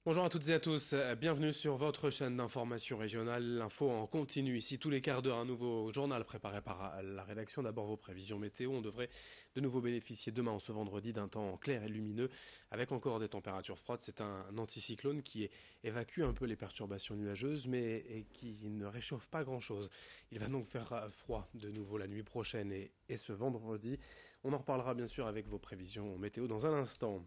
Bonjour à toutes et à tous, bienvenue sur votre chaîne d'information régionale, l'info en continu, ici tous les quarts d'heure, un nouveau journal préparé par la rédaction. D'abord vos prévisions météo, on devrait de nouveau bénéficier demain, ce vendredi, d'un temps clair et lumineux, avec encore des températures froides. C'est un anticyclone qui évacue un peu les perturbations nuageuses, mais qui ne réchauffe pas grand chose. Il va donc faire froid de nouveau la nuit prochaine et ce vendredi. On en reparlera bien sûr avec vos prévisions météo dans un instant.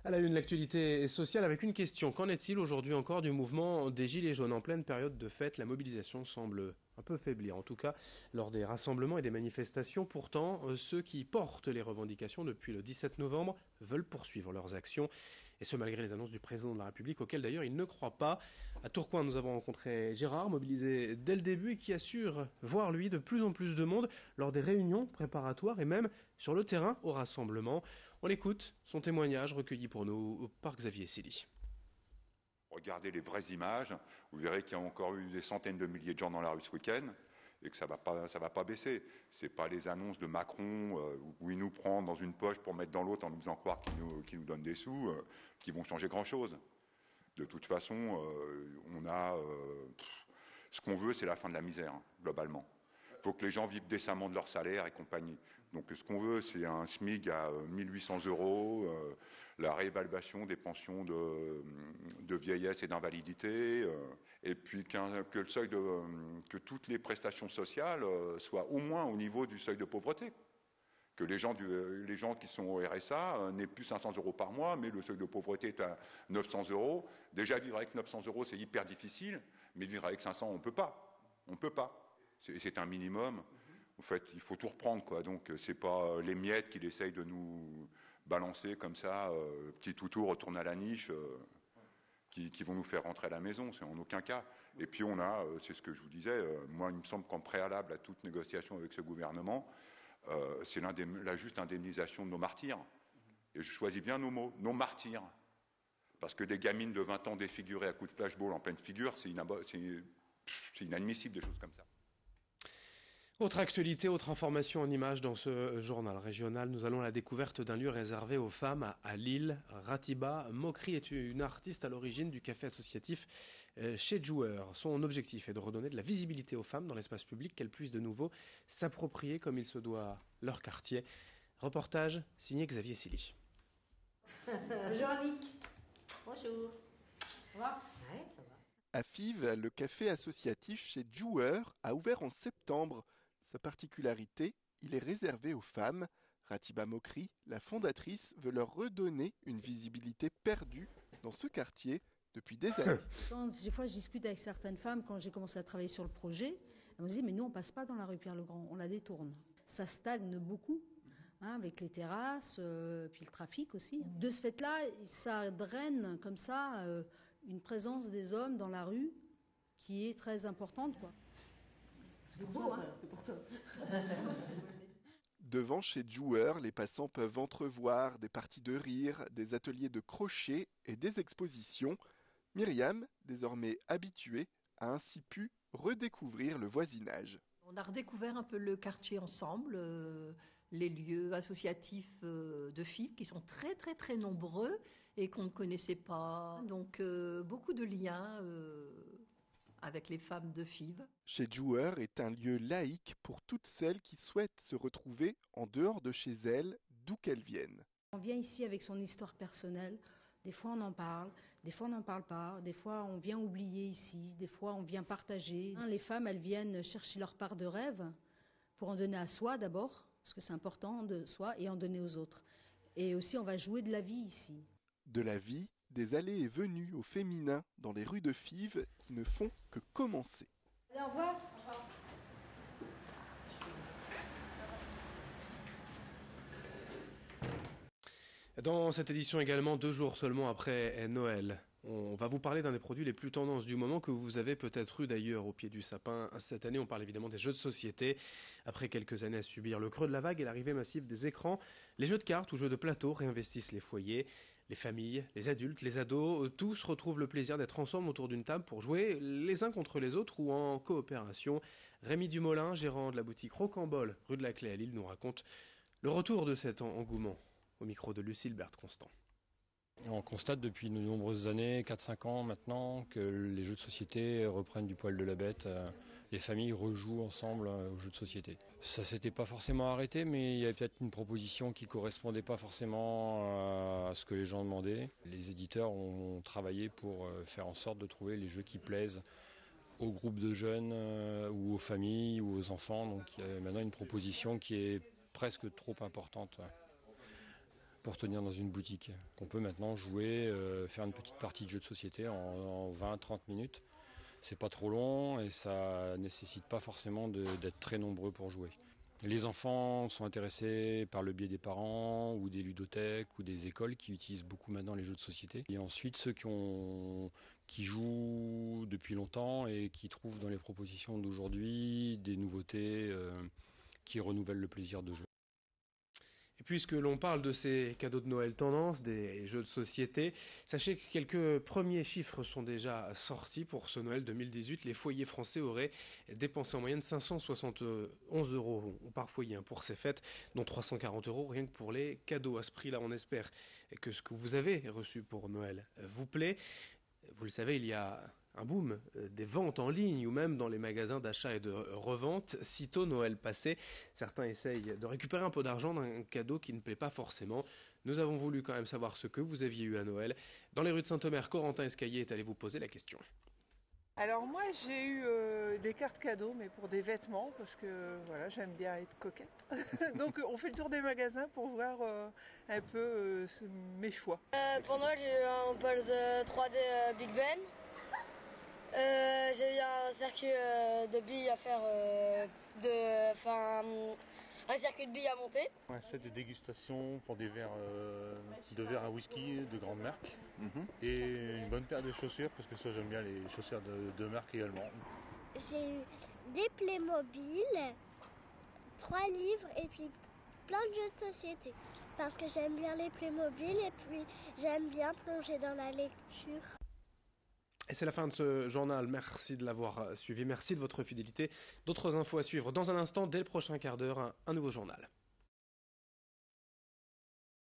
À la une, l'actualité sociale avec une question. Qu'en est-il aujourd'hui encore du mouvement des Gilets jaunes? En pleine période de fête, la mobilisation semble un peu faiblir, en tout cas lors des rassemblements et des manifestations. Pourtant, ceux qui portent les revendications depuis le 17 novembre veulent poursuivre leurs actions, et ce malgré les annonces du président de la République, auxquelles d'ailleurs il ne croit pas. À Tourcoing, nous avons rencontré Gérard, mobilisé dès le début et qui assure voir lui de plus en plus de monde lors des réunions préparatoires et même sur le terrain au rassemblement. On l'écoute, son témoignage recueilli pour nous par Xavier Silly. Regardez les vraies images, vous verrez qu'il y a encore eu des centaines de milliers de gens dans la rue ce week-end et que ça va pas baisser. C'est pas les annonces de Macron où il nous prend dans une poche pour mettre dans l'autre en nous faisant croire qu'il nous donne des sous qui vont changer grand-chose. De toute façon, ce qu'on veut, c'est la fin de la misère, globalement. Il faut que les gens vivent décemment de leur salaire et compagnie. Donc ce qu'on veut, c'est un SMIC à 1800 €, la réévaluation des pensions de vieillesse et d'invalidité, et puis que toutes les prestations sociales soient au moins au niveau du seuil de pauvreté. Que les gens qui sont au RSA n'aient plus 500 € par mois, mais le seuil de pauvreté est à 900 €. Déjà, vivre avec 900 €, c'est hyper difficile, mais vivre avec 500, on peut pas. On peut pas. C'est un minimum. En fait, il faut tout reprendre, quoi. Donc, c'est pas les miettes qu'il essaye de nous balancer comme ça, petit toutou, retourne à la niche, qui vont nous faire rentrer à la maison. C'est en aucun cas. Et puis, c'est ce que je vous disais, moi, il me semble qu'en préalable à toute négociation avec ce gouvernement, c'est la juste indemnisation de nos martyrs. Et je choisis bien nos mots, nos martyrs. Parce que des gamines de 20 ans défigurées à coups de flashball en pleine figure, c'est inadmissible, des choses comme ça. Autre actualité, autre information en images dans ce journal régional. Nous allons à la découverte d'un lieu réservé aux femmes à Lille. Ratiba Mokri est une artiste à l'origine du café associatif chez Joueur. Son objectif est de redonner de la visibilité aux femmes dans l'espace public, qu'elles puissent de nouveau s'approprier comme il se doit leur quartier. Reportage signé Xavier Silly. Bonjour Annick. Bonjour. Ça va? Ouais, ça va. À Fives, le café associatif chez Joueur a ouvert en septembre. Sa particularité, il est réservé aux femmes. Ratiba Mokri, la fondatrice, veut leur redonner une visibilité perdue dans ce quartier depuis des années. Des fois, je discute avec certaines femmes quand j'ai commencé à travailler sur le projet. Elles me disent, mais nous, on passe pas dans la rue Pierre-le-Grand, on la détourne. Ça stagne beaucoup, avec les terrasses, puis le trafic aussi. De ce fait-là, ça draine comme ça une présence des hommes dans la rue qui est très importante, quoi. C'est beau, hein? C'est pour toi. Devant chez Joueur, les passants peuvent entrevoir des parties de rire, des ateliers de crochet et des expositions. Myriam, désormais habituée, a ainsi pu redécouvrir le voisinage. On a redécouvert un peu le quartier ensemble, les lieux associatifs de Fives qui sont très très très nombreux et qu'on ne connaissait pas. Donc beaucoup de liens avec les femmes de Fives. Chez Joueur est un lieu laïque pour toutes celles qui souhaitent se retrouver en dehors de chez elles, d'où qu'elles viennent. On vient ici avec son histoire personnelle. Des fois on en parle, des fois on n'en parle pas, des fois on vient oublier ici, des fois on vient partager. Les femmes, elles viennent chercher leur part de rêve pour en donner à soi d'abord, parce que c'est important de soi, et en donner aux autres. Et aussi on va jouer de la vie ici. De la vie, des allées et venues au féminin dans les rues de Fives qui ne font que commencer. Allez, au revoir. Au revoir. Dans cette édition également, 2 jours seulement après Noël, on va vous parler d'un des produits les plus tendances du moment que vous avez peut-être eu d'ailleurs au pied du sapin. Cette année, on parle évidemment des jeux de société. Après quelques années à subir le creux de la vague et l'arrivée massive des écrans, les jeux de cartes ou jeux de plateau réinvestissent les foyers. Les familles, les adultes, les ados, tous retrouvent le plaisir d'être ensemble autour d'une table pour jouer les uns contre les autres ou en coopération. Rémi Dumolin, gérant de la boutique Rocambole, rue de la Clé à Lille, nous raconte le retour de cet engouement. Au micro de Lucille Berthe-Constant. On constate depuis de nombreuses années, 4-5 ans maintenant, que les jeux de société reprennent du poil de la bête. Les familles rejouent ensemble aux jeux de société. Ça s'était pas forcément arrêté, mais il y avait peut-être une proposition qui correspondait pas forcément à ce que les gens demandaient. Les éditeurs ont travaillé pour faire en sorte de trouver les jeux qui plaisent aux groupes de jeunes ou aux familles ou aux enfants. Donc il y a maintenant une proposition qui est presque trop importante pour tenir dans une boutique. On peut maintenant jouer, faire une petite partie de jeu de société en 20-30 minutes. C'est pas trop long et ça nécessite pas forcément d'être très nombreux pour jouer. Les enfants sont intéressés par le biais des parents ou des ludothèques ou des écoles qui utilisent beaucoup maintenant les jeux de société. Et ensuite ceux qui jouent depuis longtemps et qui trouvent dans les propositions d'aujourd'hui des nouveautés qui renouvellent le plaisir de jouer. Et puisque l'on parle de ces cadeaux de Noël tendance, des jeux de société, sachez que quelques premiers chiffres sont déjà sortis pour ce Noël 2018. Les foyers français auraient dépensé en moyenne 571 € par foyer pour ces fêtes, dont 340 € rien que pour les cadeaux. À ce prix-là, on espère que ce que vous avez reçu pour Noël vous plaît. Vous le savez, il y a un boom des ventes en ligne ou même dans les magasins d'achat et de revente. Sitôt Noël passé, certains essayent de récupérer un peu d'argent d'un cadeau qui ne plaît pas forcément. Nous avons voulu quand même savoir ce que vous aviez eu à Noël. Dans les rues de Saint-Omer, Corentin Escaillé est allé vous poser la question. Alors moi j'ai eu des cartes cadeaux mais pour des vêtements parce que voilà j'aime bien être coquette. Donc on fait le tour des magasins pour voir un peu mes choix. Pour Noël j'ai eu un bol de 3D Big Ben. J'ai eu un circuit de billes à faire, un circuit de billes à monter. Un set de dégustation pour des verres, de verres à whisky de grande marque. Et une bonne paire de chaussures parce que ça j'aime bien les chaussures de marque également. J'ai eu des Playmobil, 3 livres et puis plein de jeux de société. Parce que j'aime bien les Playmobil et puis j'aime bien plonger dans la lecture. Et c'est la fin de ce journal, merci de l'avoir suivi, merci de votre fidélité. D'autres infos à suivre dans un instant, dès le prochain quart d'heure, un nouveau journal.